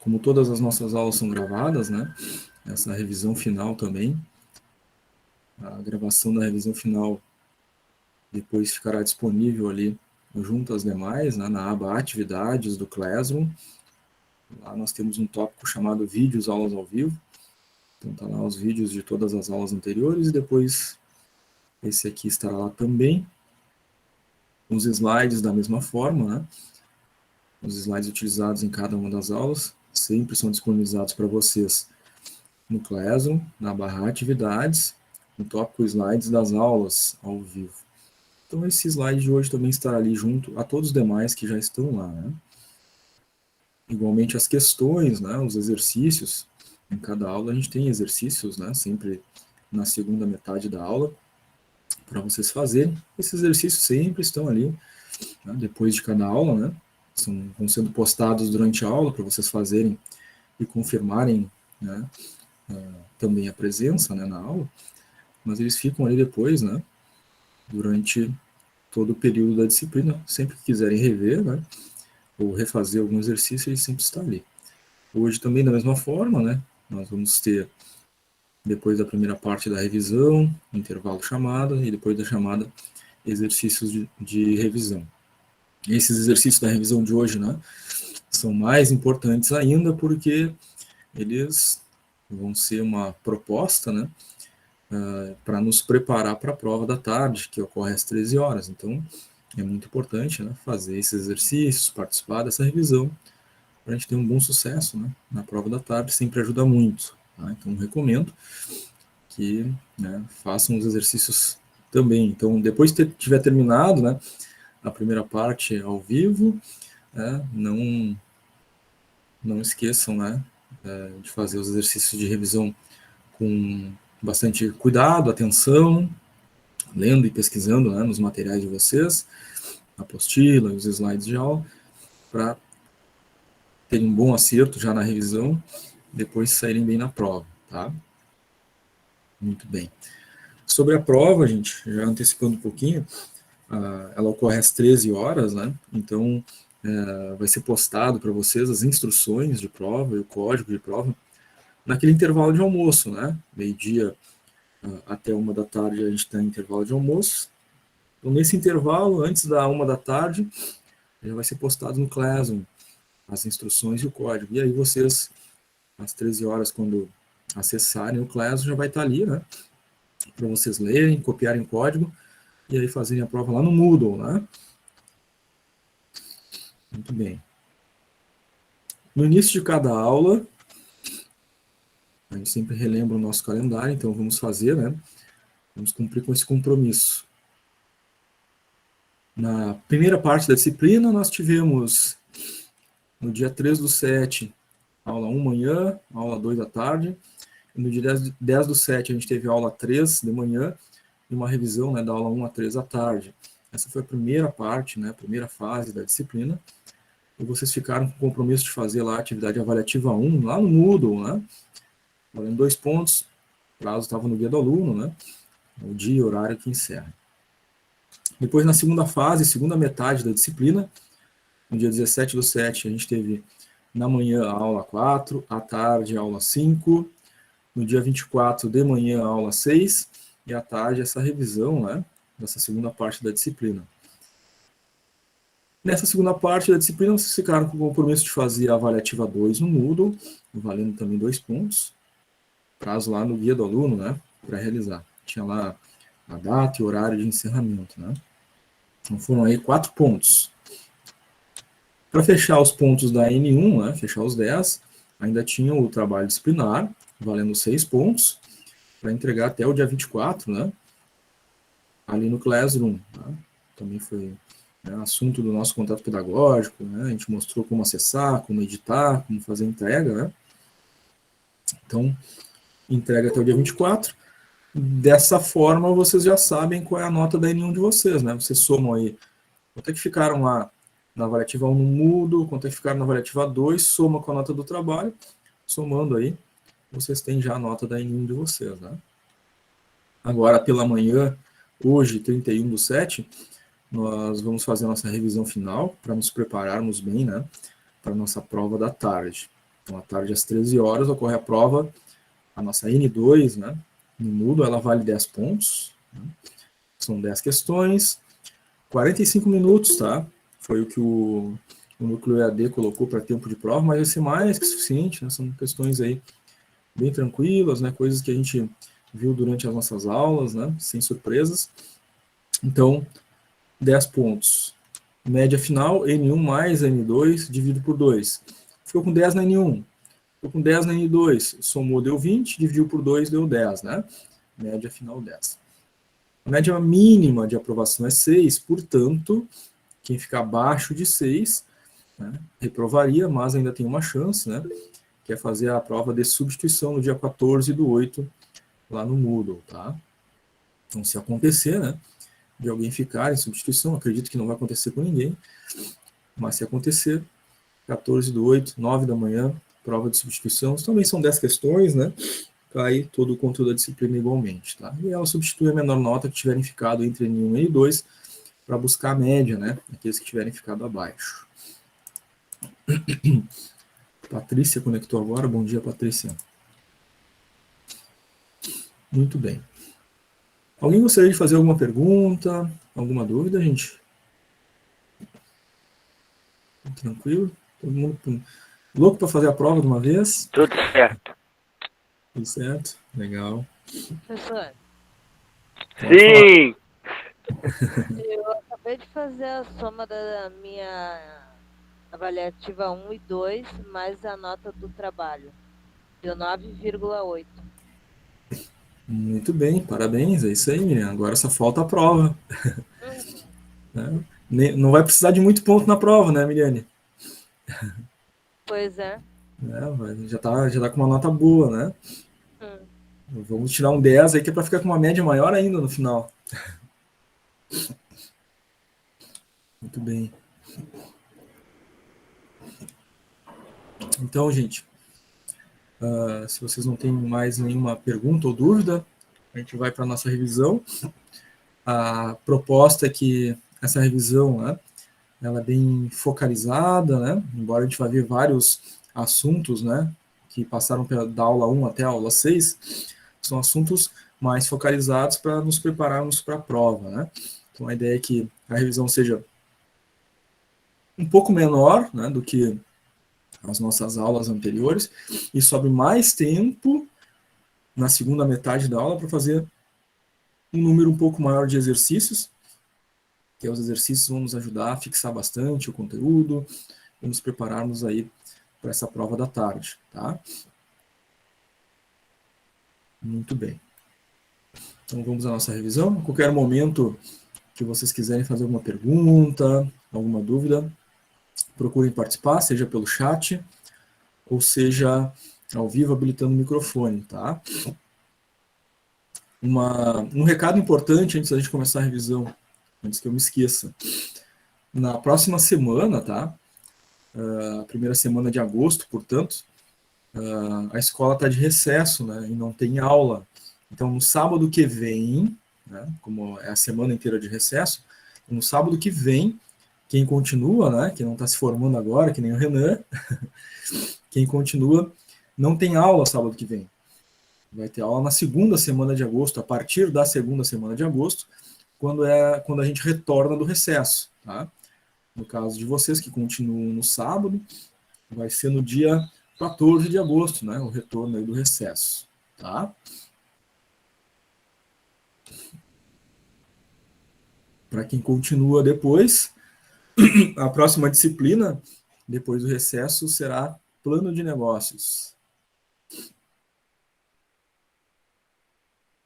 como todas as nossas aulas são gravadas, né? Essa revisão final também, a gravação da revisão final depois ficará disponível ali junto às demais, né, na aba Atividades do Classroom. Lá nós temos um tópico chamado Vídeos Aulas ao Vivo. Então tá lá os vídeos de todas as aulas anteriores e depois esse aqui estará lá também. Os slides da mesma forma, né? Os slides utilizados em cada uma das aulas sempre são disponibilizados para vocês no Classroom, na barra Atividades, no tópico Slides das aulas ao vivo. Então esse slide de hoje também estará ali junto a todos os demais que já estão lá, né? Igualmente as questões, né, os exercícios, em cada aula a gente tem exercícios, né, sempre na segunda metade da aula, para vocês fazerem. Esses exercícios sempre estão ali, né, depois de cada aula, né, vão sendo postados durante a aula para vocês fazerem e confirmarem, né, também a presença, né, na aula, mas eles ficam ali depois, né, durante todo o período da disciplina, sempre que quiserem rever, né, ou refazer algum exercício, ele sempre está ali. Hoje também da mesma forma, né, nós vamos ter, depois da primeira parte da revisão, intervalo chamada, e depois da chamada, exercícios de revisão. Esses exercícios da revisão de hoje, né, são mais importantes ainda porque eles vão ser uma proposta, né, para nos preparar para a prova da tarde, que ocorre às 13 horas. Então, é muito importante, né, fazer esses exercícios, participar dessa revisão, para a gente ter um bom sucesso, né, na prova da tarde, sempre ajuda muito. Tá? Então, recomendo que, né, façam os exercícios também. Então, depois de tiver terminado, né, a primeira parte ao vivo, né, não esqueçam, né, de fazer os exercícios de revisão com bastante cuidado, atenção, lendo e pesquisando, né, nos materiais de vocês, a apostila, os slides de aula, para terem um bom acerto já na revisão, depois saírem bem na prova, tá? Muito bem. Sobre a prova, gente, já antecipando um pouquinho, ela ocorre às 13 horas, né? Então, vai ser postado para vocês as instruções de prova e o código de prova naquele intervalo de almoço, né? Meio-dia até 1 da tarde a gente está em intervalo de almoço. Então, nesse intervalo, antes da 1 da tarde, já vai ser postado no Classroom as instruções e o código. E aí vocês, às 13 horas, quando acessarem o Classroom, já vai estar ali, né? Para vocês lerem, copiarem o código e aí fazerem a prova lá no Moodle, né? Muito bem. No início de cada aula, a gente sempre relembra o nosso calendário, então vamos fazer, né? Vamos cumprir com esse compromisso. Na primeira parte da disciplina, nós tivemos, no dia 3/7, aula 1 manhã, aula 2 à tarde. E no dia 10/7, a gente teve aula 3 de manhã e uma revisão, né, da aula 1 a 3 à tarde. Essa foi a primeira parte, né, a primeira fase da disciplina. E vocês ficaram com o compromisso de fazer lá a atividade avaliativa 1, lá no Moodle, né? Valendo 2 pontos, o prazo estava no guia do aluno, né? O dia e horário que encerra. Depois, na segunda fase, segunda metade da disciplina, no dia 17/7, a gente teve na manhã a aula 4, à tarde a aula 5, no dia 24 de manhã a aula 6, e à tarde essa revisão, né, dessa segunda parte da disciplina. Nessa segunda parte da disciplina, vocês ficaram com o compromisso de fazer a avaliativa 2 no Moodle, valendo também 2 pontos, prazo lá no guia do aluno, né, para realizar. Tinha lá a data e horário de encerramento, né. Então foram aí 4 pontos. Para fechar os pontos da N1, né, fechar os 10, ainda tinha o trabalho disciplinar, valendo 6 pontos, para entregar até o dia 24, né, ali no Classroom. Né. Também foi, né, assunto do nosso contato pedagógico, né, a gente mostrou como acessar, como editar, como fazer entrega, né. Então, entrega até o dia 24. Dessa forma, vocês já sabem qual é a nota da N1 de vocês, né? Vocês somam aí quanto é que ficaram lá na avaliativa 1 no Moodle, quanto é que ficaram na avaliativa 2, soma com a nota do trabalho, somando aí, vocês têm já a nota da N1 de vocês, né? Agora, pela manhã, hoje, 31/7, nós vamos fazer a nossa revisão final, para nos prepararmos bem, né, para a nossa prova da tarde. Então, à tarde, às 13 horas, ocorre a prova, a nossa N2, né? No Moodle, ela vale 10 pontos. Né? São 10 questões, 45 minutos, tá? Foi o que o Núcleo EAD colocou para tempo de prova, mas vai ser mais que suficiente, né? São questões aí bem tranquilas, né? Coisas que a gente viu durante as nossas aulas, né? Sem surpresas. Então, 10 pontos. Média final, N1 mais N2, dividido por 2. Ficou com 10 na N1. Ficou com 10 na N2. Somou, deu 20, dividiu por 2, deu 10, né? Média final, 10. A média mínima de aprovação é 6, portanto, quem ficar abaixo de 6, né, reprovaria, mas ainda tem uma chance, né? Que é fazer a prova de substituição no dia 14/8, lá no Moodle, tá? Então, se acontecer, né? De alguém ficar em substituição, acredito que não vai acontecer com ninguém, mas se acontecer, 14/8, 9 da manhã, prova de substituição, também são 10 questões, né? Cai todo o conteúdo da disciplina igualmente, tá? E ela substitui a menor nota que tiverem ficado entre N1 e N2 para buscar a média, né? Aqueles que tiverem ficado abaixo. Patrícia conectou agora, bom dia, Patrícia. Muito bem. Alguém gostaria de fazer alguma pergunta, alguma dúvida, gente? Tranquilo? Todo mundo louco para fazer a prova de uma vez? Tudo certo. Tudo certo? Legal. Professor, Pode Sim! eu acabei de fazer a soma da minha avaliativa 1 e 2, mais a nota do trabalho. Deu 9,8. Muito bem, parabéns, é isso aí, Miriam. Agora só falta a prova. Né? Não vai precisar de muito ponto na prova, né, Miriane? Pois é. Já tá com uma nota boa, né? Vamos tirar um 10 aí, que é para ficar com uma média maior ainda no final. Muito bem. Então, gente, se vocês não têm mais nenhuma pergunta ou dúvida, a gente vai para a nossa revisão. A proposta é que essa revisão, né, ela é bem focalizada, né, embora a gente vai ver vários assuntos, né, que passaram da aula 1 até a aula 6, são assuntos mais focalizados para nos prepararmos para a prova, né. Então, a ideia é que a revisão seja um pouco menor, né, do que as nossas aulas anteriores, e sobre mais tempo na segunda metade da aula para fazer um número um pouco maior de exercícios, que os exercícios vão nos ajudar a fixar bastante o conteúdo e nos prepararmos aí para essa prova da tarde, tá? Muito bem. Então vamos à nossa revisão. A qualquer momento que vocês quiserem fazer alguma pergunta, alguma dúvida, procurem participar, seja pelo chat ou seja ao vivo habilitando o microfone, tá? Um recado importante antes da gente começar a revisão, antes que eu me esqueça. Na próxima semana, tá? A primeira semana de agosto, portanto, a escola está de recesso, né? E não tem aula. Então, no sábado que vem, né, como é a semana inteira de recesso, no sábado que vem, quem continua, né, quem não está se formando agora, que nem o Renan, quem continua, não tem aula sábado que vem. Vai ter aula na segunda semana de agosto, a partir da segunda semana de agosto, quando a gente retorna do recesso, tá? No caso de vocês que continuam no sábado, vai ser no dia 14 de agosto, né? O retorno aí do recesso, tá? Para quem continua depois, a próxima disciplina, depois do recesso, será plano de negócios.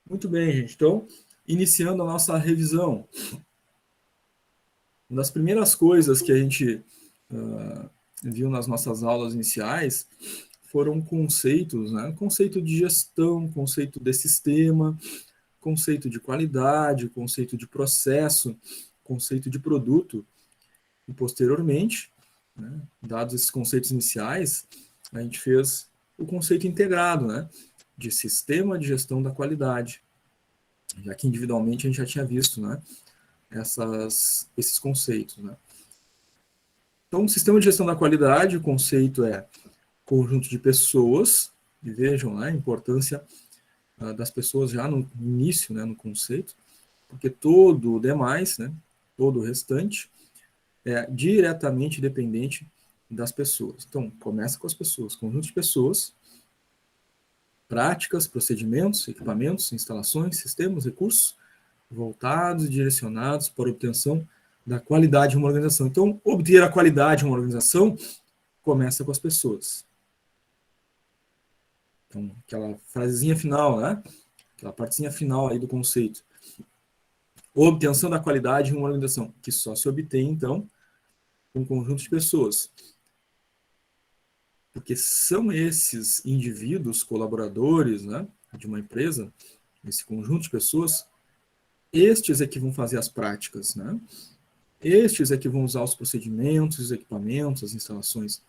Muito bem, gente. Então, iniciando a nossa revisão. Uma das primeiras coisas que a gente viu nas nossas aulas iniciais foram conceitos, né? Conceito de gestão, conceito de sistema, conceito de qualidade, conceito de processo, conceito de produto. E posteriormente, né, dados esses conceitos iniciais, a gente fez o conceito integrado, né, de sistema de gestão da qualidade, já que individualmente a gente já tinha visto, né, esses conceitos, né. Então, o sistema de gestão da qualidade, o conceito é conjunto de pessoas, e vejam, né, a importância das pessoas já no início, né, no conceito, porque todo o demais, né, todo o restante, é diretamente dependente das pessoas. Então, começa com as pessoas, conjunto de pessoas, práticas, procedimentos, equipamentos, instalações, sistemas, recursos, voltados e direcionados para a obtenção da qualidade de uma organização. Então, obter a qualidade de uma organização começa com as pessoas. Então, aquela frasezinha final, né? Aquela partezinha final aí do conceito. Obtenção da qualidade de uma organização, que só se obtém, então, com um conjunto de pessoas. Porque são esses indivíduos, colaboradores, né, de uma empresa, esse conjunto de pessoas, estes é que vão fazer as práticas, né? Estes é que vão usar os procedimentos, os equipamentos, as instalações,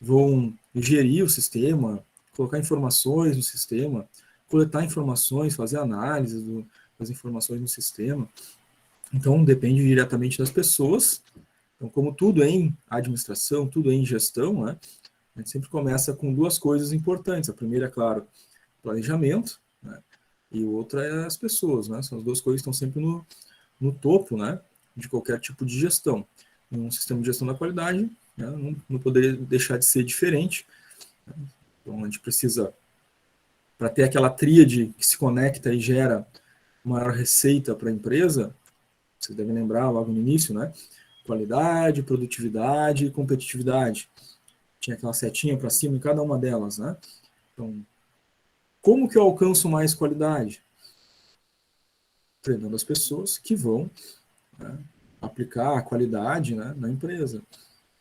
vão gerir o sistema, colocar informações no sistema, coletar informações, fazer análise das informações no sistema. Então, depende diretamente das pessoas. Então, como tudo em administração, tudo em gestão, né, a gente sempre começa com duas coisas importantes. A primeira, é claro, planejamento, né, e outra é as pessoas, né? São as duas coisas que estão sempre no topo, né, de qualquer tipo de gestão. Em um sistema de gestão da qualidade, né, não poderia deixar de ser diferente. Então, a gente precisa, para ter aquela tríade que se conecta e gera maior receita para a empresa, vocês devem lembrar logo no início, né? Qualidade, produtividade e competitividade. Tinha aquela setinha para cima em cada uma delas, né? Então, como que eu alcanço mais qualidade? Treinando as pessoas que vão, né, aplicar a qualidade, né, na empresa.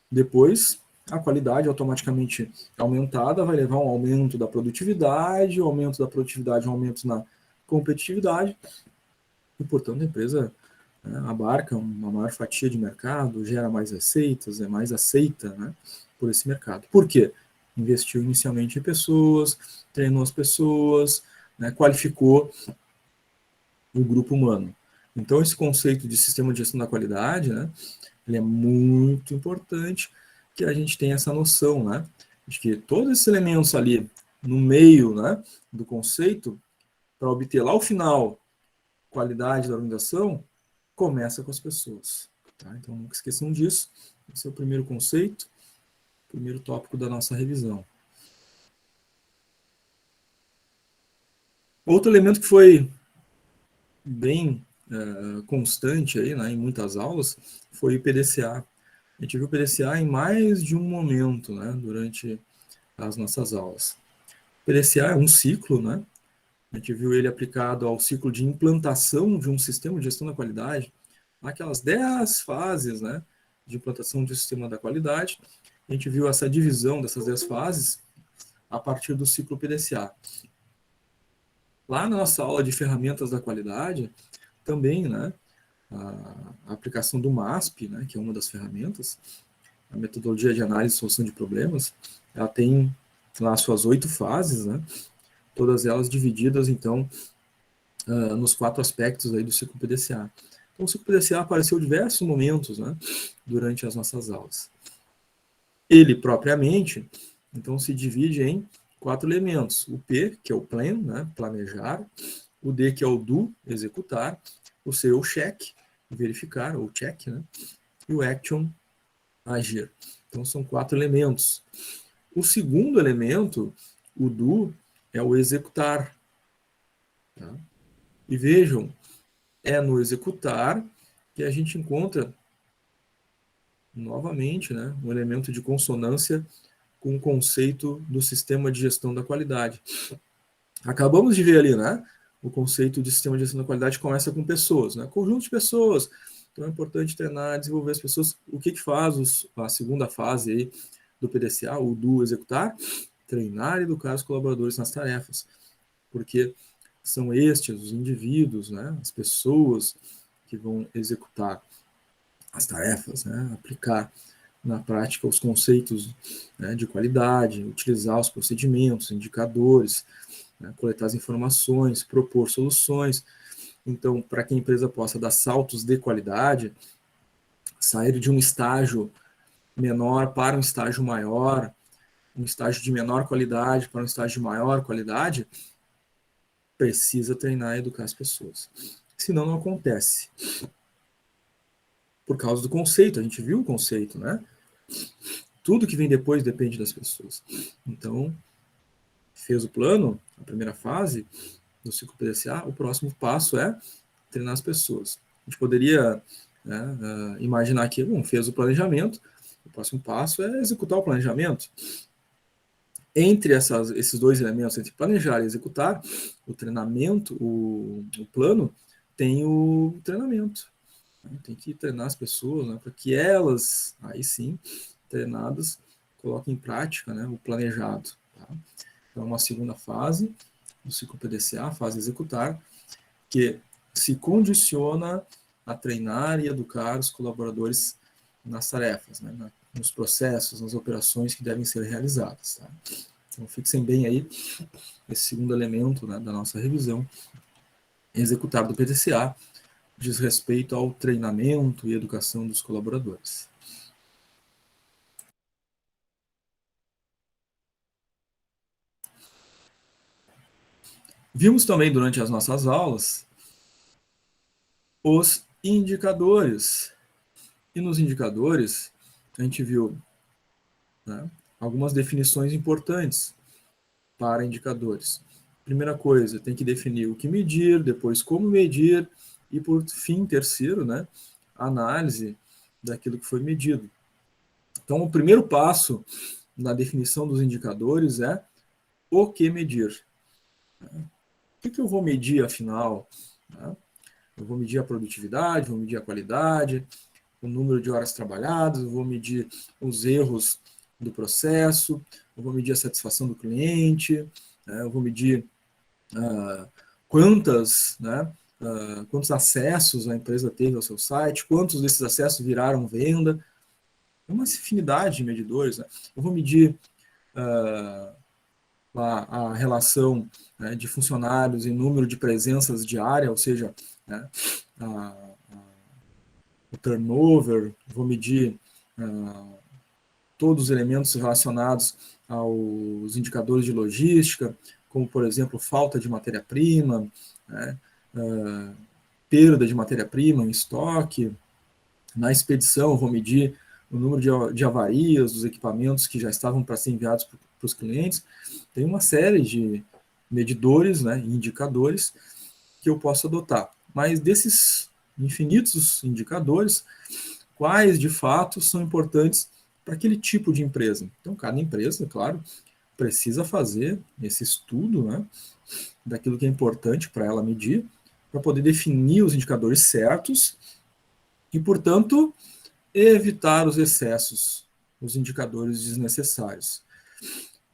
Depois, a qualidade automaticamente aumentada vai levar a um aumento da produtividade, o aumento da produtividade, um aumento na competitividade, e, portanto, a empresa, né, abarca uma maior fatia de mercado, gera mais receitas, é mais aceita, né, por esse mercado. Por quê? Investiu inicialmente em pessoas, treinou as pessoas, né, qualificou o grupo humano. Então, esse conceito de sistema de gestão da qualidade, né, ele é muito importante que a gente tenha essa noção, né, de que todos esses elementos ali no meio, né, do conceito, para obter lá o final qualidade da organização, começa com as pessoas. Tá? Então, nunca esqueçam disso. Esse é o primeiro conceito, primeiro tópico da nossa revisão. Outro elemento que foi bem constante aí, né, em muitas aulas foi o PDCA. A gente viu o PDCA em mais de um momento, né, durante as nossas aulas. O PDCA é um ciclo, né? A gente viu ele aplicado ao ciclo de implantação de um sistema de gestão da qualidade, aquelas 10 fases, né, de implantação de um sistema da qualidade. A gente viu essa divisão dessas 10 fases a partir do ciclo PDCA. Lá na nossa aula de ferramentas da qualidade, também, né, a aplicação do MASP, né, que é uma das ferramentas, a metodologia de análise e solução de problemas, ela tem lá as suas 8 fases, né, todas elas divididas, então, nos 4 aspectos aí do ciclo PDCA. Então, o ciclo PDCA apareceu em diversos momentos, né, durante as nossas aulas. Ele, propriamente, então, se divide em 4 elementos. O P, que é o plan, né, planejar. O D, que é o do, executar. O C, o check, verificar, ou check, né? E o action, agir. Então, são 4 elementos. O segundo elemento, o do, é o executar. Tá? E vejam, é no executar que a gente encontra, novamente, né, um elemento de consonância com o conceito do sistema de gestão da qualidade. Acabamos de ver ali, né, o conceito de sistema de gestão da qualidade começa com pessoas, né, conjunto de pessoas. Então é importante treinar, desenvolver as pessoas. O que faz a segunda fase aí do PDCA, o do executar? Treinar e educar os colaboradores nas tarefas. Porque são estes os indivíduos, né, as pessoas que vão executar as tarefas, né, aplicar na prática os conceitos, né, de qualidade, utilizar os procedimentos, indicadores, né, coletar as informações, propor soluções. Então, para que a empresa possa dar saltos de qualidade, sair de um estágio menor para um estágio maior, um estágio de menor qualidade para um estágio de maior qualidade, precisa treinar e educar as pessoas. Senão não acontece. Por causa do conceito, a gente viu o conceito, né? Tudo que vem depois depende das pessoas. Então, fez o plano, a primeira fase do ciclo PDCA, o próximo passo é treinar as pessoas. A gente poderia, né, imaginar que, bom, fez o planejamento, o próximo passo é executar o planejamento. Entre esses dois elementos, entre planejar e executar, o treinamento, o plano, tem o treinamento. Tem que treinar as pessoas, né, para que elas, aí sim, treinadas, coloquem em prática, né, o planejado. Tá? Então, uma segunda fase do ciclo PDCA, a fase executar, que se condiciona a treinar e educar os colaboradores nas tarefas, né, nos processos, nas operações que devem ser realizadas. Tá? Então, fixem bem aí esse segundo elemento, né, da nossa revisão, executar do PDCA, diz respeito ao treinamento e educação dos colaboradores. Vimos também durante as nossas aulas os indicadores. E nos indicadores, a gente viu, né, algumas definições importantes para indicadores. Primeira coisa, tem que definir o que medir, depois como medir, e por fim, terceiro, né, a análise daquilo que foi medido. Então, o primeiro passo na definição dos indicadores é o que medir. O que eu vou medir, afinal? Eu vou medir a produtividade, vou medir a qualidade, o número de horas trabalhadas, eu vou medir os erros do processo, eu vou medir a satisfação do cliente, eu vou medir quantos acessos a empresa teve ao seu site, quantos desses acessos viraram venda, uma infinidade de medidores. Né? Eu vou medir a relação, né, de funcionários e número de presenças diária, ou seja, né, o turnover, vou medir todos os elementos relacionados aos indicadores de logística, como, por exemplo, falta de matéria-prima, né, perda de matéria-prima em estoque. Na expedição, eu vou medir o número de avarias dos equipamentos que já estavam para ser enviados para os clientes. Tem uma série de medidores, né, indicadores que eu posso adotar. Mas desses infinitos indicadores, quais de fato são importantes para aquele tipo de empresa? Então, cada empresa, claro, precisa fazer esse estudo, né, daquilo que é importante para ela medir, para poder definir os indicadores certos e, portanto, evitar os excessos, os indicadores desnecessários.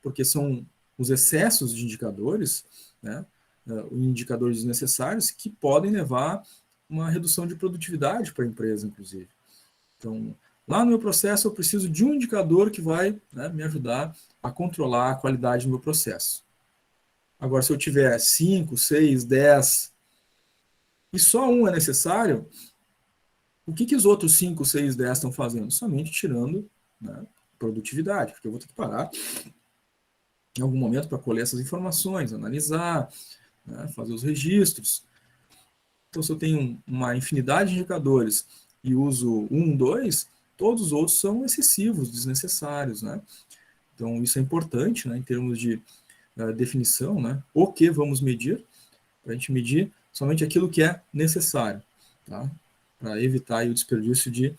Porque são os excessos de indicadores, né, indicadores desnecessários, que podem levar a uma redução de produtividade para a empresa, inclusive. Então, lá no meu processo, eu preciso de um indicador que vai, né, me ajudar a controlar a qualidade do meu processo. Agora, se eu tiver 5, 6, 10 e só um é necessário, o que os outros 5, 6, 10 estão fazendo? Somente tirando, né, produtividade, porque eu vou ter que parar em algum momento para colher essas informações, analisar, né, fazer os registros. Então, se eu tenho uma infinidade de indicadores e uso um, dois, todos os outros são excessivos, desnecessários, né? Então, isso é importante, né, em termos de definição, né, o que vamos medir, para a gente medir somente aquilo que é necessário, tá? Para evitar o desperdício de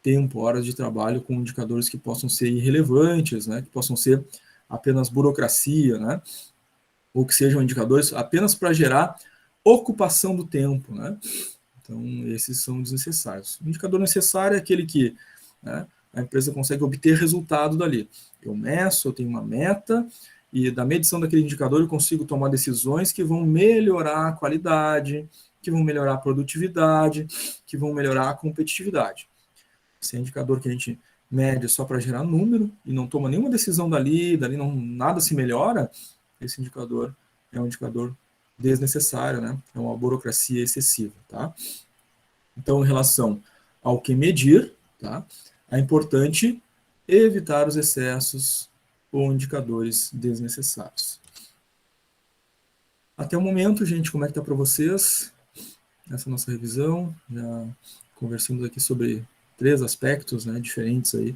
tempo, horas de trabalho com indicadores que possam ser irrelevantes, né, que possam ser apenas burocracia, né, ou que sejam indicadores apenas para gerar ocupação do tempo, né? Então, esses são desnecessários. O indicador necessário é aquele que, né, a empresa consegue obter resultado dali. Eu meço, eu tenho uma meta, e da medição daquele indicador eu consigo tomar decisões que vão melhorar a qualidade, que vão melhorar a produtividade, que vão melhorar a competitividade. Esse é indicador que a gente mede só para gerar número e não toma nenhuma decisão dali não, nada se melhora, esse indicador é um indicador desnecessário, né? É uma burocracia excessiva, tá? Então, em relação ao que medir, tá? É importante evitar os excessos, ou indicadores desnecessários. Até o momento, gente, como é que está para vocês? Essa nossa revisão, já conversamos aqui sobre 3 aspectos, né, diferentes aí.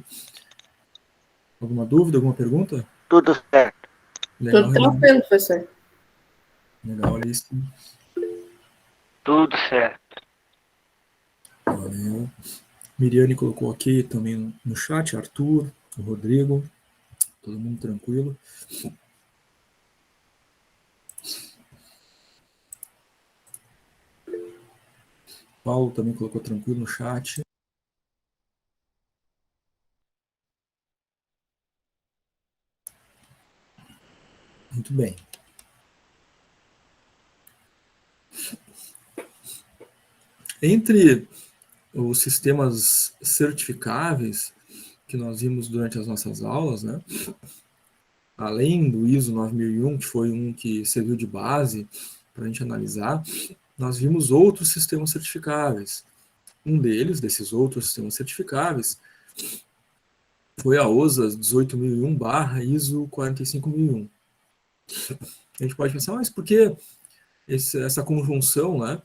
Alguma dúvida, alguma pergunta? Tudo certo. Legal, Tudo Renan. tranquilo, professor. Legal, Alice. Tudo certo. Valeu. Miriane colocou aqui também no chat, Arthur, o Rodrigo, todo mundo tranquilo. Paulo também colocou tranquilo no chat. Muito bem. Entre os sistemas certificáveis que nós vimos durante as nossas aulas, né, além do ISO 9001, que foi um que serviu de base para a gente analisar, nós vimos outros sistemas certificáveis. Um deles, desses outros sistemas certificáveis, foi a OSA 18001/ISO 45001. A gente pode pensar, mas por que essa conjunção, né,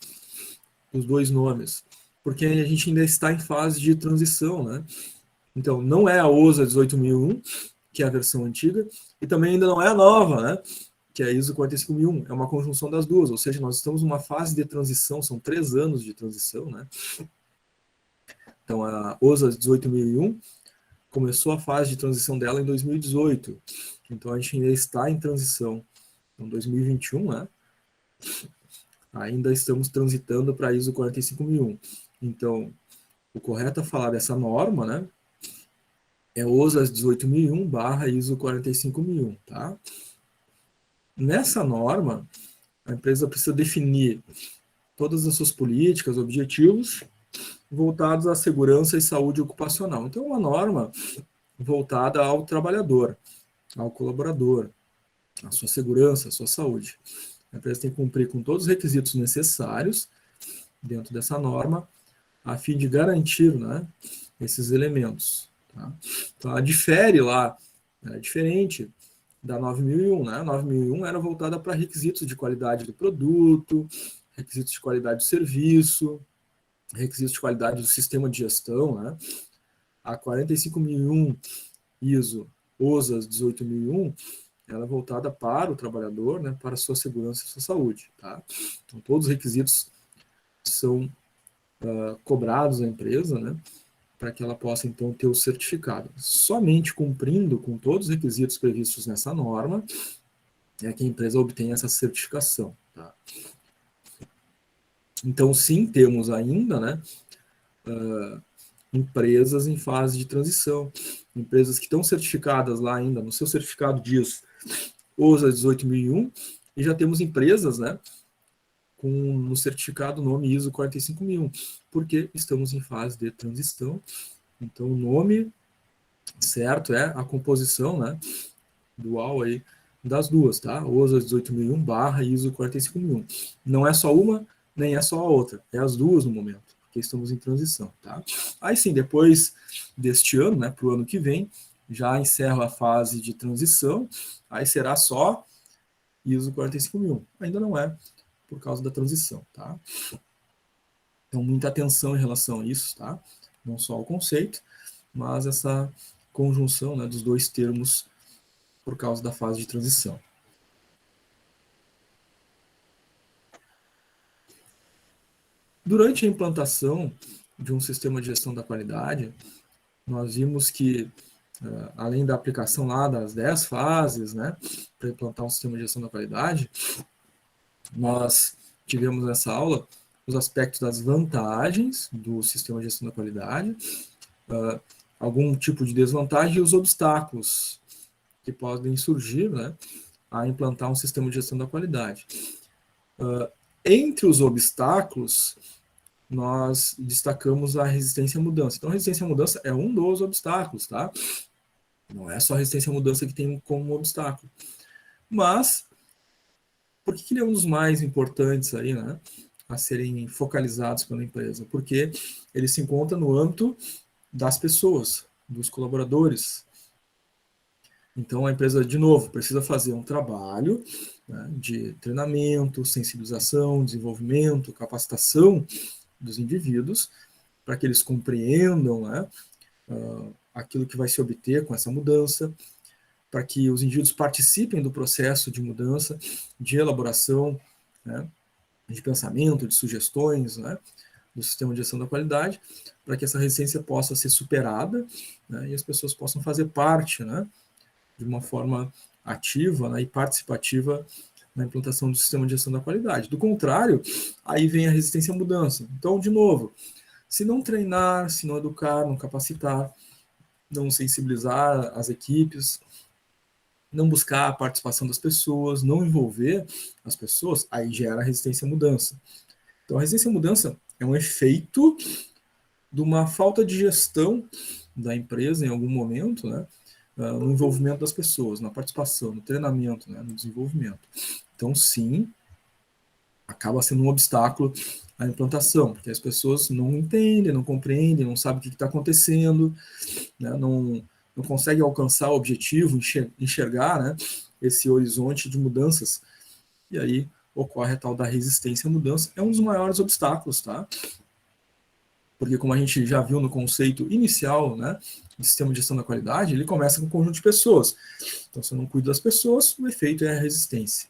dos dois nomes? Porque a gente ainda está em fase de transição, né? Então, não é a OSA 18001, que é a versão antiga, e também ainda não é a nova, né? Que é a ISO 45001. É uma conjunção das duas, ou seja, nós estamos numa fase de transição, são 3 anos de transição, né? Então, a OSA 18001 começou a fase de transição dela em 2018. Então, a gente ainda está em transição. Então, 2021, né? Ainda estamos transitando para a ISO 45001. Então, o correto a falar dessa norma, né? É OSA 18001/ISO 45001, tá? Nessa norma, a empresa precisa definir todas as suas políticas, objetivos voltados à segurança e saúde ocupacional. Então, é uma norma voltada ao trabalhador, ao colaborador, à sua segurança, à sua saúde. A empresa tem que cumprir com todos os requisitos necessários dentro dessa norma, a fim de garantir, né, esses elementos. Tá? Então, ela difere lá, é diferente da 9001, né? A 9001 era voltada para requisitos de qualidade do produto, requisitos de qualidade do serviço, requisitos de qualidade do sistema de gestão, né? A 45001 ISO OSA 18001, ela é voltada para o trabalhador, né, para a sua segurança e sua saúde, tá? Então, todos os requisitos são cobrados à empresa, né, para que ela possa, então, ter o certificado. Somente cumprindo com todos os requisitos previstos nessa norma é que a empresa obtém essa certificação. Tá? Então, sim, temos ainda, né, empresas em fase de transição, empresas que estão certificadas lá ainda, no seu certificado diz OSA 18001, e já temos empresas, né, com no certificado nome ISO 45001, porque estamos em fase de transição. Então, o nome certo é a composição, né, dual aí das duas, tá? OSA 18001/ISO 45001. Não é só uma, nem é só a outra, é as duas no momento, porque estamos em transição, tá? Aí sim, depois deste ano, né, para o ano que vem, já encerra a fase de transição, aí será só ISO 45001. Ainda não é, por causa da transição, tá? Então, muita atenção em relação a isso, tá? Não só ao conceito, mas essa conjunção, né, dos dois termos por causa da fase de transição. Durante a implantação de um sistema de gestão da qualidade, nós vimos que, além da aplicação lá das 10 fases, né, para implantar um sistema de gestão da qualidade, nós tivemos nessa aula os aspectos das vantagens do sistema de gestão da qualidade, algum tipo de desvantagem e os obstáculos que podem surgir, né, a implantar um sistema de gestão da qualidade. Entre os obstáculos, nós destacamos a resistência à mudança. Então, a resistência à mudança é um dos obstáculos, tá? Não é só a resistência à mudança que tem como obstáculo. Mas, por que ele é um dos mais importantes aí, né, a serem focalizados pela empresa? Porque ele se encontra no âmbito das pessoas, dos colaboradores. Então, a empresa, de novo, precisa fazer um trabalho, né, de treinamento, sensibilização, desenvolvimento, capacitação dos indivíduos, para que eles compreendam, né, aquilo que vai se obter com essa mudança, para que os indivíduos participem do processo de mudança, de elaboração, né, de pensamento, de sugestões, né, do sistema de gestão da qualidade, para que essa resistência possa ser superada, né, e as pessoas possam fazer parte, né, de uma forma ativa, né, e participativa na implantação do sistema de gestão da qualidade. Do contrário, aí vem a resistência à mudança. Então, de novo, se não treinar, se não educar, não capacitar, não sensibilizar as equipes, não buscar a participação das pessoas, não envolver as pessoas, aí gera resistência à mudança. Então, a resistência à mudança é um efeito de uma falta de gestão da empresa em algum momento, né, no envolvimento das pessoas, na participação, no treinamento, né, no desenvolvimento. Então, sim, acaba sendo um obstáculo à implantação, porque as pessoas não entendem, não compreendem, não sabem o que está acontecendo, né, não conseguem alcançar o objetivo, enxergar, né, esse horizonte de mudanças, e aí ocorre a tal da resistência à mudança. É um dos maiores obstáculos, tá? Porque, como a gente já viu no conceito inicial, né, de sistema de gestão da qualidade, ele começa com um conjunto de pessoas. Então, se eu não cuido das pessoas, o efeito é a resistência.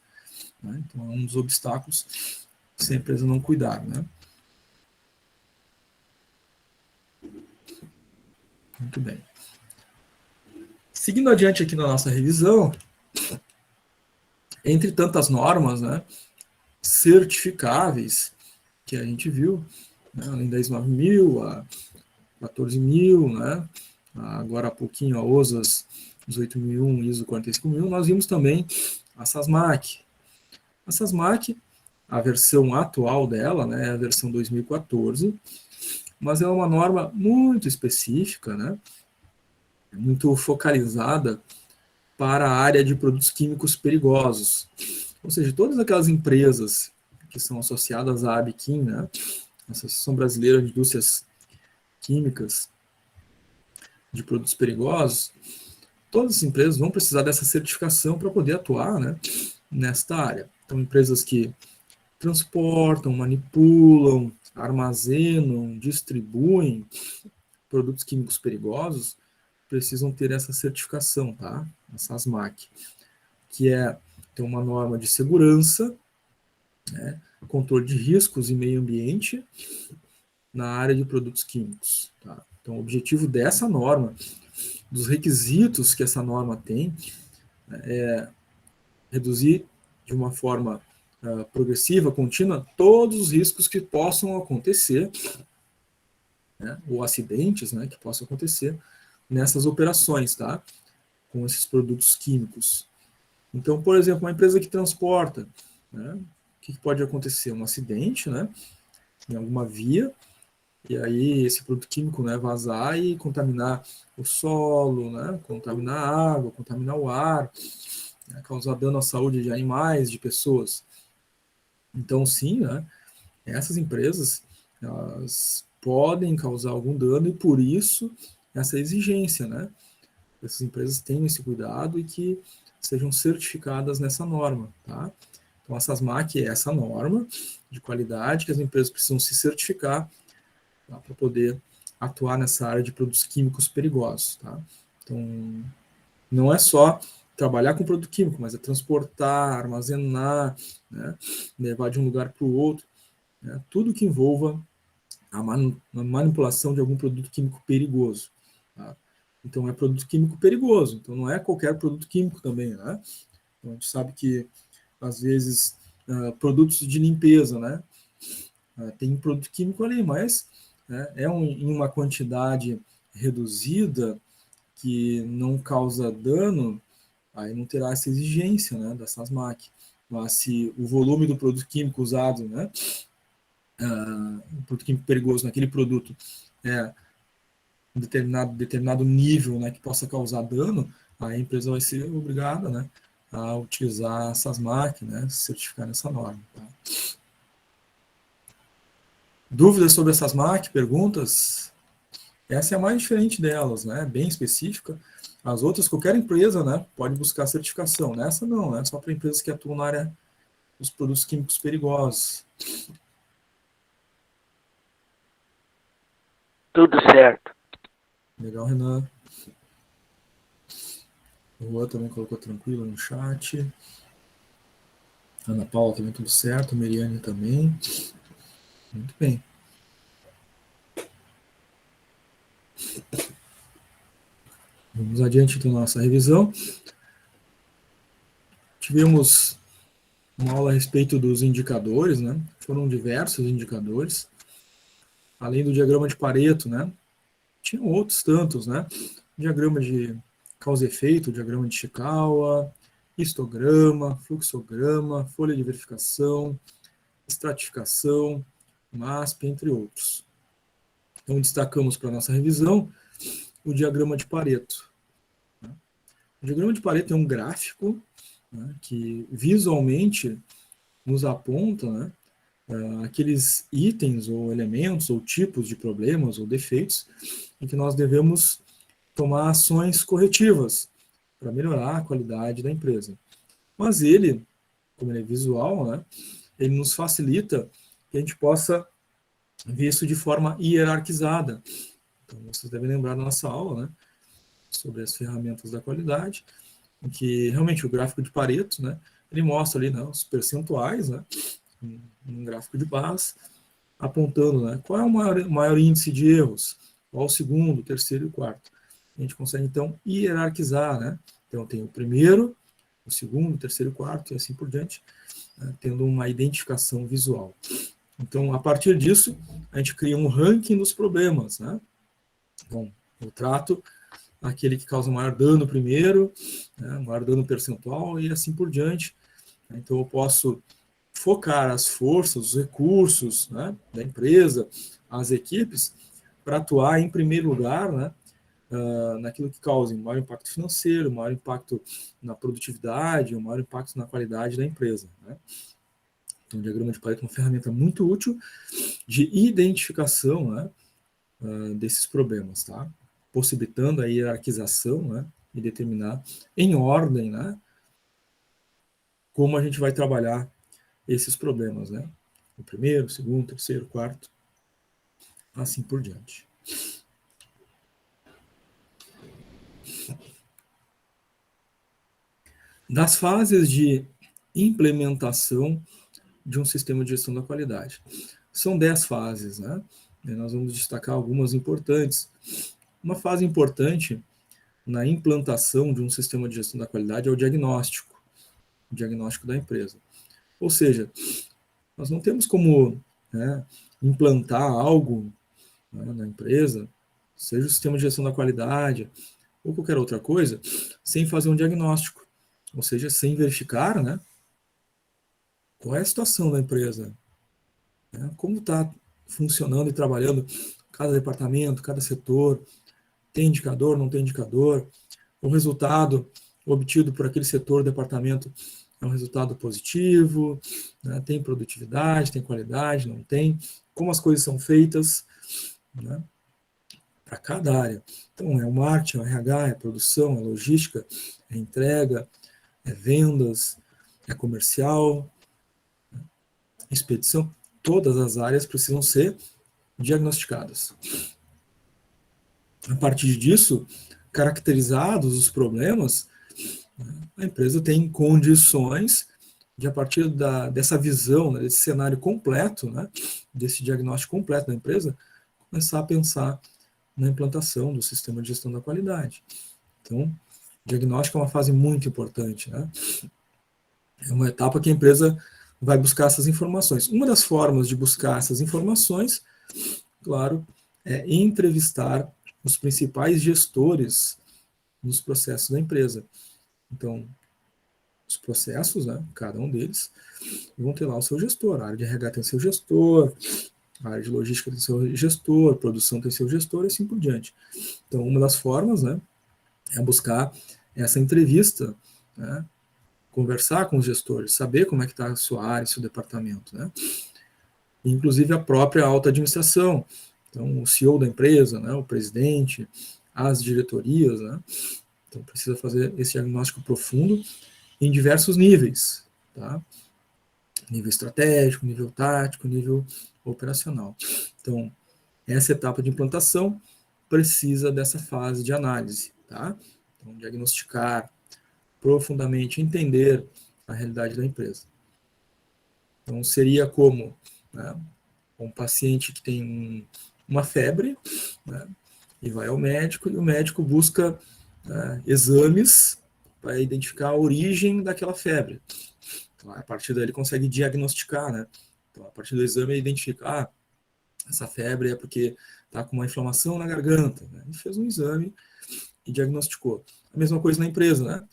Né? Então, é um dos obstáculos se a empresa não cuidar. Né? Muito bem. Seguindo adiante aqui na nossa revisão, entre tantas normas, né, certificáveis que a gente viu, né, além da ISO 9000, a 14.000, né, agora há pouquinho a OSAS 18.001, ISO 45.000, nós vimos também a SASMAC. A SASMAC, a versão atual dela, né, é a versão 2014, mas é uma norma muito específica, né, muito focalizada para a área de produtos químicos perigosos. Ou seja, todas aquelas empresas que são associadas à ABQUIM, né, Associação Brasileira de Indústrias Químicas de Produtos Perigosos, todas as empresas vão precisar dessa certificação para poder atuar, né, nesta área. Então, empresas que transportam, manipulam, armazenam, distribuem produtos químicos perigosos precisam ter essa certificação, tá? A SASMAC, que é tem uma norma de segurança, né, controle de riscos e meio ambiente na área de produtos químicos. Tá? Então, o objetivo dessa norma, dos requisitos que essa norma tem, é reduzir de uma forma progressiva, contínua, todos os riscos que possam acontecer, né, ou acidentes, né, que possam acontecer nessas operações, tá? Com esses produtos químicos. Então, por exemplo, uma empresa que transporta, né, o que pode acontecer? Um acidente, né, em alguma via, e aí esse produto químico, né, vazar e contaminar o solo, né, contaminar a água, contaminar o ar, né, causar dano à saúde de animais, de pessoas. Então, sim, né, essas empresas, elas podem causar algum dano e, por isso, essa exigência, né, essas empresas tenham esse cuidado e que sejam certificadas nessa norma, tá? Então, a SASMAC é essa norma de qualidade que as empresas precisam se certificar, tá, para poder atuar nessa área de produtos químicos perigosos, tá? Então, não é só trabalhar com produto químico, mas é transportar, armazenar, né, levar de um lugar para o outro, né, tudo que envolva a manipulação de algum produto químico perigoso, tá? Então, é produto químico perigoso. Então, não é qualquer produto químico também, né? Então, a gente sabe que, às vezes, produtos de limpeza, né? Tem produto químico ali, mas, né, em uma quantidade reduzida que não causa dano, aí não terá essa exigência, né, da SASMAC. Mas se o volume do produto químico usado, né, o produto químico perigoso naquele produto é um determinado nível, né, que possa causar dano, a empresa vai ser obrigada, né, a utilizar essas máquinas, né, certificar nessa norma. Tá? Dúvidas sobre essas máquinas? Perguntas? Essa é a mais diferente delas, né, bem específica. As outras, qualquer empresa, né, pode buscar certificação. Nessa não, é só para empresas que atuam na área dos produtos químicos perigosos. Tudo certo. Legal, Renan. O Juan também colocou tranquilo no chat. Ana Paula também tudo certo. Meriane também. Muito bem. Vamos adiante então na nossa revisão. Tivemos uma aula a respeito dos indicadores, né? Foram diversos indicadores. Além do diagrama de Pareto, né? Tinham outros tantos, né? Diagrama de causa e efeito, diagrama de Chikawa, histograma, fluxograma, folha de verificação, estratificação, MASP, entre outros. Então, destacamos para a nossa revisão o diagrama de Pareto. O diagrama de Pareto é um gráfico, né, que visualmente nos aponta, né, aqueles itens ou elementos ou tipos de problemas ou defeitos em que nós devemos tomar ações corretivas para melhorar a qualidade da empresa. Mas ele, como ele é visual, né, ele nos facilita que a gente possa ver isso de forma hierarquizada. Então, vocês devem lembrar da nossa aula, né, sobre as ferramentas da qualidade, em que realmente o gráfico de Pareto, né, ele mostra ali, né, os percentuais, né, um gráfico de barras, apontando, né, qual é o maior índice de erros, qual o segundo, terceiro e o quarto. A gente consegue, então, hierarquizar, né? Então, tem o primeiro, o segundo, o terceiro e o quarto, e assim por diante, né, tendo uma identificação visual. Então, a partir disso, a gente cria um ranking dos problemas, né? Bom, eu trato aquele que causa maior dano primeiro, né, maior dano percentual, e assim por diante. Então, eu posso focar as forças, os recursos, né, da empresa, as equipes, para atuar em primeiro lugar, né, naquilo que causa maior impacto financeiro, maior impacto na produtividade, maior impacto na qualidade da empresa, né? Então, o diagrama de Pareto é uma ferramenta muito útil de identificação, né, desses problemas, tá? Possibilitando a hierarquização, né, e determinar em ordem, né, como a gente vai trabalhar esses problemas, né? O primeiro, o segundo, o terceiro, o quarto, assim por diante. Das fases de implementação de um sistema de gestão da qualidade. São 10 fases, né? E nós vamos destacar algumas importantes. Uma fase importante na implantação de um sistema de gestão da qualidade é o diagnóstico da empresa. Ou seja, nós não temos como, né, implantar algo, né, na empresa, seja o sistema de gestão da qualidade ou qualquer outra coisa, sem fazer um diagnóstico, ou seja, sem verificar, né, qual é a situação da empresa, né, como está funcionando e trabalhando cada departamento, cada setor, tem indicador, não tem indicador, o resultado obtido por aquele setor, departamento, é um resultado positivo, né, tem produtividade, tem qualidade, não tem, como as coisas são feitas, né, para cada área. Então, é o marketing, é o RH, é a produção, é a logística, é a entrega, é vendas, é comercial, expedição. Todas as áreas precisam ser diagnosticadas. A partir disso, caracterizados os problemas, a empresa tem condições de, a partir dessa visão, né, desse cenário completo, né, desse diagnóstico completo da empresa, começar a pensar na implantação do sistema de gestão da qualidade. Então, diagnóstico é uma fase muito importante, né? É uma etapa que a empresa vai buscar essas informações. Uma das formas de buscar essas informações, claro, é entrevistar os principais gestores nos processos da empresa. Então, os processos, né, cada um deles, vão ter lá o seu gestor. A área de RH tem seu gestor, a área de logística tem seu gestor, a produção tem seu gestor e assim por diante. Então, uma das formas, né, é buscar essa entrevista, né, conversar com os gestores, saber como é que está a sua área, seu departamento, né? Inclusive a própria alta administração, então o CEO da empresa, né, o presidente, as diretorias, né, Então, precisa fazer esse diagnóstico profundo em diversos níveis, tá? Nível estratégico, nível tático, nível operacional. Então, essa etapa de implantação precisa dessa fase de análise, tá? Então, diagnosticar profundamente, entender a realidade da empresa. Então, seria como, né, um paciente que tem uma febre, né, e vai ao médico, e o médico busca, né, exames para identificar a origem daquela febre. Então, a partir daí ele consegue diagnosticar, né? Então, a partir do exame ele identifica, essa febre é porque está com uma inflamação na garganta, né? Ele fez um exame e diagnosticou. A mesma coisa na empresa, né?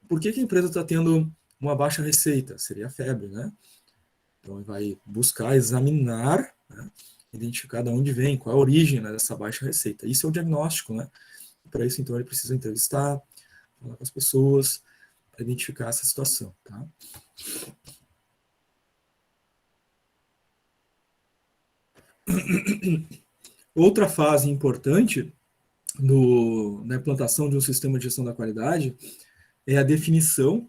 Por que a empresa está tendo uma baixa receita? Seria a febre, né? Então ele vai buscar examinar, né, identificar de onde vem, qual é a origem, né, dessa baixa receita. Isso é o diagnóstico, né? Para isso, então, ele precisa entrevistar, falar com as pessoas, para identificar essa situação, tá? Outra fase importante na implantação de um sistema de gestão da qualidade é a definição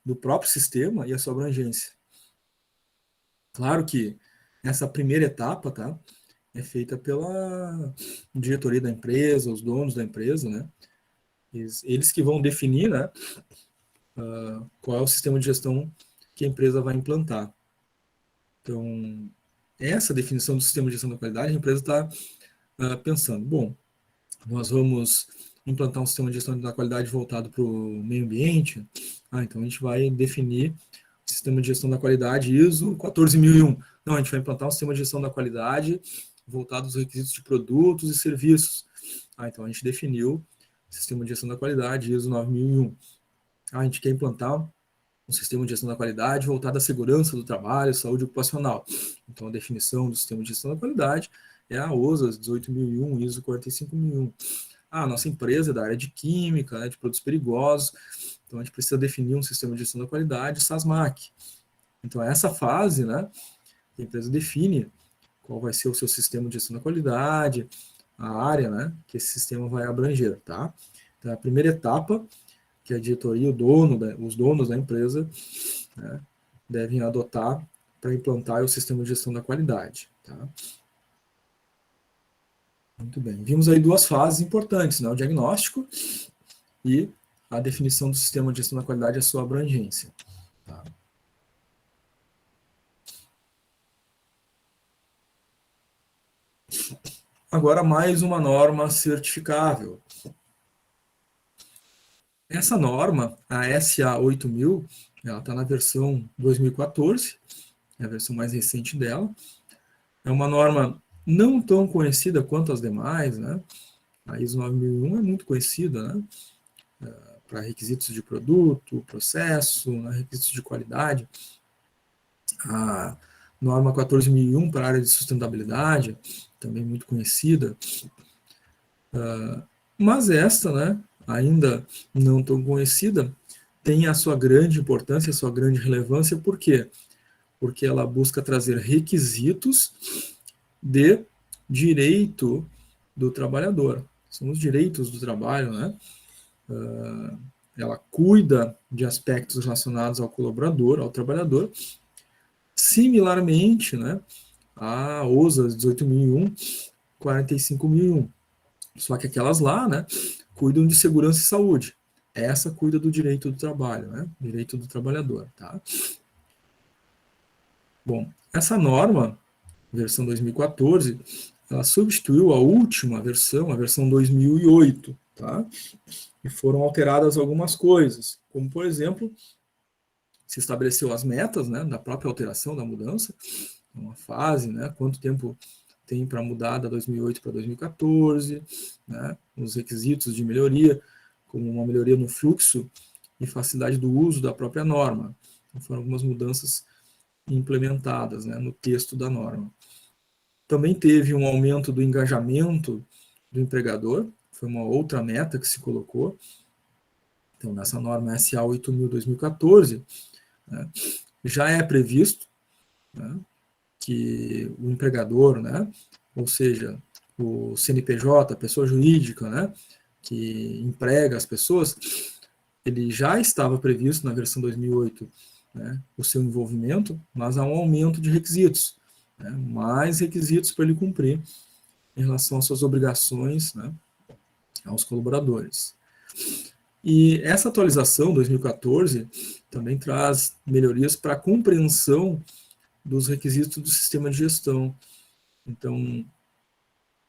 do próprio sistema e a sua abrangência. Claro que essa primeira etapa, tá, é feita pela diretoria da empresa, os donos da empresa, né? Eles que vão definir, né, qual é o sistema de gestão que a empresa vai implantar. Então, essa definição do sistema de gestão da qualidade, a empresa está pensando, bom, nós vamos implantar um sistema de gestão da qualidade voltado para o meio ambiente, então a gente vai definir o sistema de gestão da qualidade ISO 14001. Não, a gente vai implantar um sistema de gestão da qualidade voltado aos requisitos de produtos e serviços. Então a gente definiu o sistema de gestão da qualidade ISO 9001. A gente quer implantar um sistema de gestão da qualidade voltado à segurança do trabalho, saúde ocupacional. Então a definição do sistema de gestão da qualidade é a OSAS 18001, ISO 45001. A nossa empresa é da área de química, né, de produtos perigosos, então a gente precisa definir um sistema de gestão da qualidade, SASMAC. Então, é essa fase, né, a empresa define qual vai ser o seu sistema de gestão da qualidade, a área, né, que esse sistema vai abranger, tá? Então, a primeira etapa, que a diretoria, os donos da empresa, né, devem adotar para implantar o sistema de gestão da qualidade, tá? Muito bem. Vimos aí duas fases importantes, né? O diagnóstico e a definição do sistema de gestão da qualidade e a sua abrangência. Tá? Agora, mais uma norma certificável. Essa norma, a SA 8000, ela está na versão 2014, é a versão mais recente dela. É uma norma não tão conhecida quanto as demais, né? A ISO 9001 é muito conhecida, né? Para requisitos de produto, processo, né? Requisitos de qualidade. A norma 14001 para a área de sustentabilidade, também muito conhecida. Mas esta, né, ainda não tão conhecida, tem a sua grande importância, a sua grande relevância, por quê? Porque ela busca trazer requisitos de direito do trabalhador. São os direitos do trabalho, né? Ela cuida de aspectos relacionados ao colaborador, ao trabalhador. Similarmente, né, a OSA 18.001, 45.001. Só que aquelas lá, né, cuidam de segurança e saúde. Essa cuida do direito do trabalho, né, direito do trabalhador, tá? Bom, essa norma, versão 2014, ela substituiu a última versão, a versão 2008, tá? E foram alteradas algumas coisas, como, por exemplo, se estabeleceu as metas, né, da própria alteração, da mudança, uma fase, né, quanto tempo tem para mudar da 2008 para 2014, né, os requisitos de melhoria, como uma melhoria no fluxo e facilidade do uso da própria norma. Então, foram algumas mudanças implementadas, né, no texto da norma. Também teve um aumento do engajamento do empregador, foi uma outra meta que se colocou. Então, nessa norma SA 8000-2014, né, já é previsto, né, que o empregador, né, ou seja, o CNPJ, a pessoa jurídica, né, que emprega as pessoas, ele já estava previsto na versão 2008, né, o seu envolvimento, mas há um aumento de requisitos, né, mais requisitos para ele cumprir em relação às suas obrigações, né, aos colaboradores. E essa atualização 2014 também traz melhorias para a compreensão dos requisitos do sistema de gestão. Então,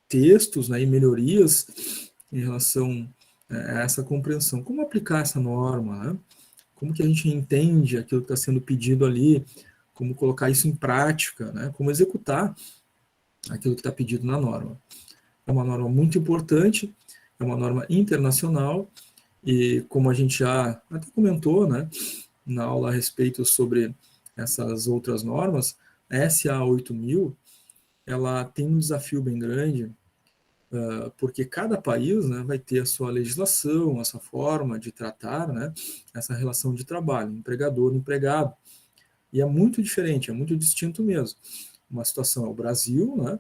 textos, né, e melhorias em relação a essa compreensão. Como aplicar essa norma, né? Como que a gente entende aquilo que está sendo pedido ali, como colocar isso em prática, né? Como executar aquilo que está pedido na norma. É uma norma muito importante, é uma norma internacional, e como a gente já até comentou, né, na aula a respeito sobre essas outras normas, a SA 8000, ela tem um desafio bem grande, porque cada país, né, vai ter a sua legislação, a sua forma de tratar, né, essa relação de trabalho, empregador-empregado. E é muito diferente, é muito distinto mesmo. Uma situação é o Brasil, né,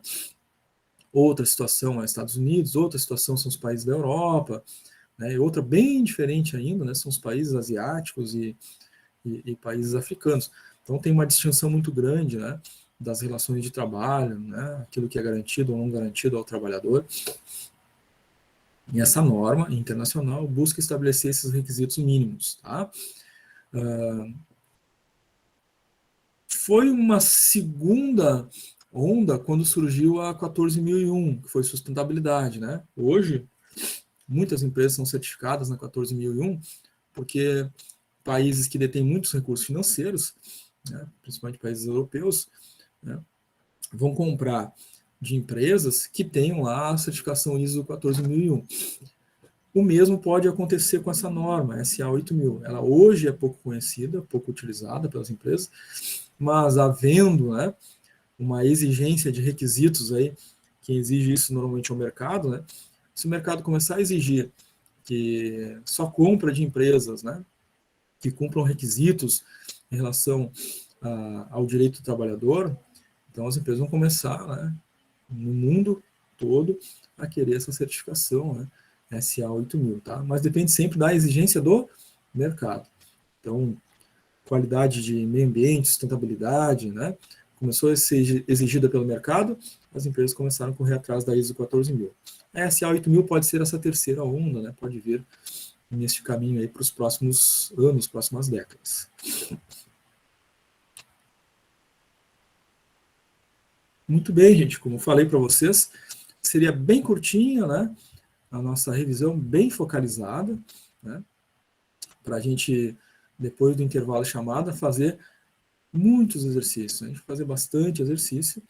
outra situação é os Estados Unidos, outra situação são os países da Europa, né, e outra bem diferente ainda, né, são os países asiáticos e países africanos. Então tem uma distinção muito grande, né, das relações de trabalho, né, aquilo que é garantido ou não garantido ao trabalhador. E essa norma internacional busca estabelecer esses requisitos mínimos. Tá? Foi uma segunda onda quando surgiu a 14.001, que foi sustentabilidade. Né? Hoje, muitas empresas são certificadas na 14.001, porque países que detêm muitos recursos financeiros, né, principalmente países europeus, né, vão comprar de empresas que tenham lá a certificação ISO 14001. O mesmo pode acontecer com essa norma, SA 8000. Ela hoje é pouco conhecida, pouco utilizada pelas empresas, mas havendo, né, uma exigência de requisitos aí, que exige isso normalmente ao mercado, né, se o mercado começar a exigir que só compra de empresas, né, que cumpram requisitos em relação ao direito do trabalhador, então as empresas vão começar, né, no mundo todo a querer essa certificação, né, SA 8000, tá? Mas depende sempre da exigência do mercado. Então, qualidade de meio ambiente, sustentabilidade, né, começou a ser exigida pelo mercado, as empresas começaram a correr atrás da ISO 14000. A SA 8000 pode ser essa terceira onda, né, pode vir nesse caminho aí para os próximos anos, próximas décadas. Muito bem, gente, como falei para vocês, seria bem curtinha, né, a nossa revisão bem focalizada, né, para a gente, depois do intervalo chamada, fazer muitos exercícios, a gente fazer bastante exercício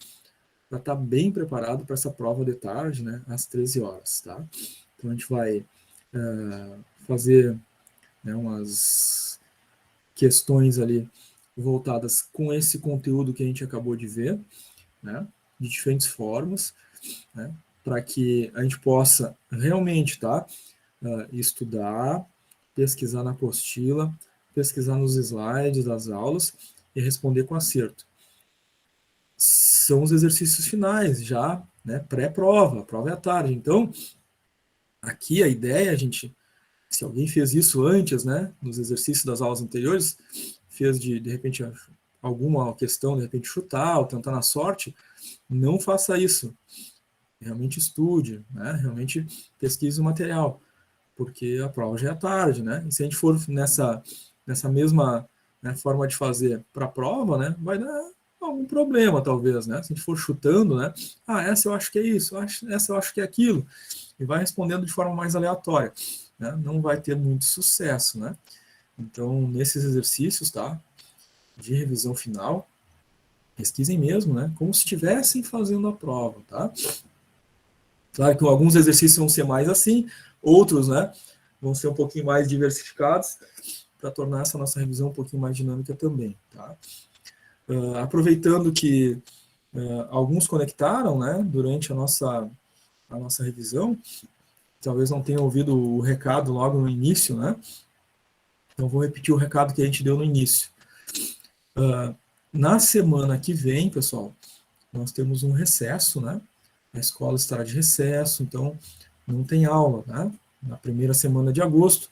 para estar bem preparado para essa prova de tarde, né, às 13 horas, tá? Então a gente vai fazer, né, umas questões ali voltadas com esse conteúdo que a gente acabou de ver, né, de diferentes formas, né, para que a gente possa realmente, tá, estudar, pesquisar na apostila, pesquisar nos slides das aulas e responder com acerto. São os exercícios finais já, né, pré-prova, a prova é à tarde. Então, aqui a ideia, gente, se alguém fez isso antes, né, nos exercícios das aulas anteriores, fez de repente alguma questão, de repente chutar ou tentar na sorte, não faça isso. Realmente estude, né, realmente pesquise o material, porque a prova já é tarde, né, e se a gente for nessa mesma, né, forma de fazer para a prova, né, vai dar algum problema, talvez, né, se a gente for chutando, né, essa eu acho que é isso, essa eu acho que é aquilo, e vai respondendo de forma mais aleatória, né, não vai ter muito sucesso, né. Então, nesses exercícios, tá, de revisão final, pesquisem mesmo, né, como se estivessem fazendo a prova, tá. Claro que alguns exercícios vão ser mais assim, outros, né, vão ser um pouquinho mais diversificados, para tornar essa nossa revisão um pouquinho mais dinâmica também, tá. Aproveitando que alguns conectaram, né, durante a nossa revisão, talvez não tenham ouvido o recado logo no início, né, então vou repetir o recado que a gente deu no início. Na semana que vem, pessoal, nós temos um recesso, né, a escola estará de recesso, então não tem aula, né, na primeira semana de agosto,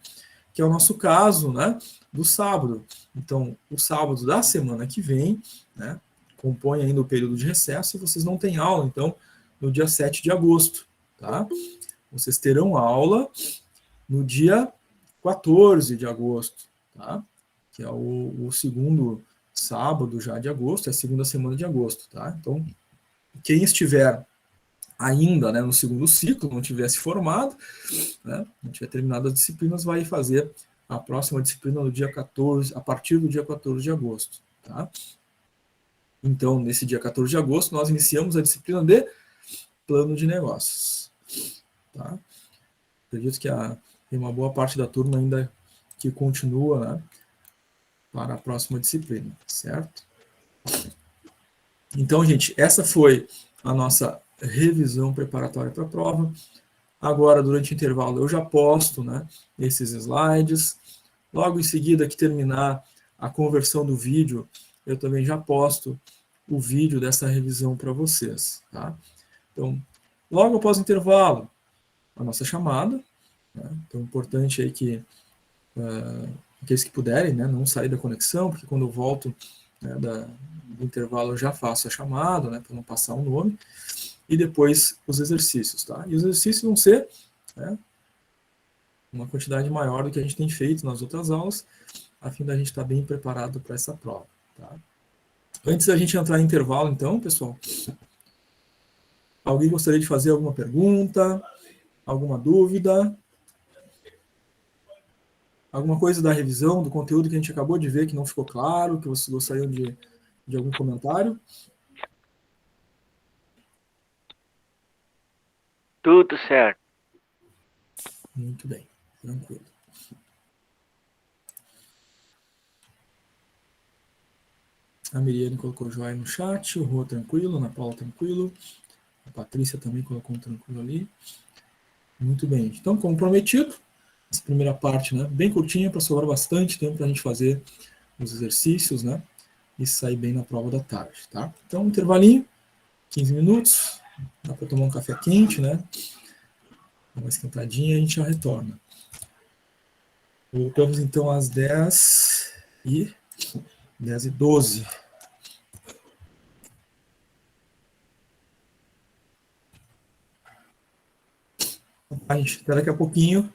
que é o nosso caso, né, do sábado. Então, o sábado da semana que vem, né, compõe ainda o período de recesso e vocês não têm aula, então, no dia 7 de agosto, tá? Vocês terão aula no dia 14 de agosto, tá? Que é o segundo sábado já de agosto, é a segunda semana de agosto, tá? Então, quem estiver ainda, né, no segundo ciclo, não tiver se formado, né, não tiver terminado as disciplinas, vai fazer a próxima disciplina no dia 14, a partir do dia 14 de agosto, tá? Então, nesse dia 14 de agosto, nós iniciamos a disciplina de plano de negócios, tá? Acredito que tem uma boa parte da turma ainda que continua, né, para a próxima disciplina, certo? Então, gente, essa foi a nossa revisão preparatória para a prova. Agora, durante o intervalo, eu já posto, né, esses slides. Logo em seguida que terminar a conversão do vídeo, eu também já posto o vídeo dessa revisão para vocês, tá? Então, logo após o intervalo, a nossa chamada, né? Então, importante aí que aqueles que puderem, né, não sair da conexão, porque quando eu volto, né, do intervalo eu já faço a chamada, né, para não passar o nome, e depois os exercícios, tá? E os exercícios vão ser, né, uma quantidade maior do que a gente tem feito nas outras aulas, a fim da gente estar bem preparado para essa prova, tá? Antes da gente entrar em intervalo, então, pessoal, alguém gostaria de fazer alguma pergunta, alguma dúvida? Alguma coisa da revisão, do conteúdo que a gente acabou de ver que não ficou claro, que vocês gostariam de algum comentário? Tudo certo. Muito bem, tranquilo. A Miriane colocou joia no chat, o Rô tranquilo, a Ana Paula tranquilo, a Patrícia também colocou um tranquilo ali. Muito bem, então, como prometido, essa primeira parte, né, bem curtinha, para sobrar bastante tempo para a gente fazer os exercícios, né, e sair bem na prova da tarde, tá? Então, intervalinho, 15 minutos, dá para tomar um café quente, né, uma esquentadinha e a gente já retorna. Voltamos então às 10h12. A gente, até daqui a pouquinho.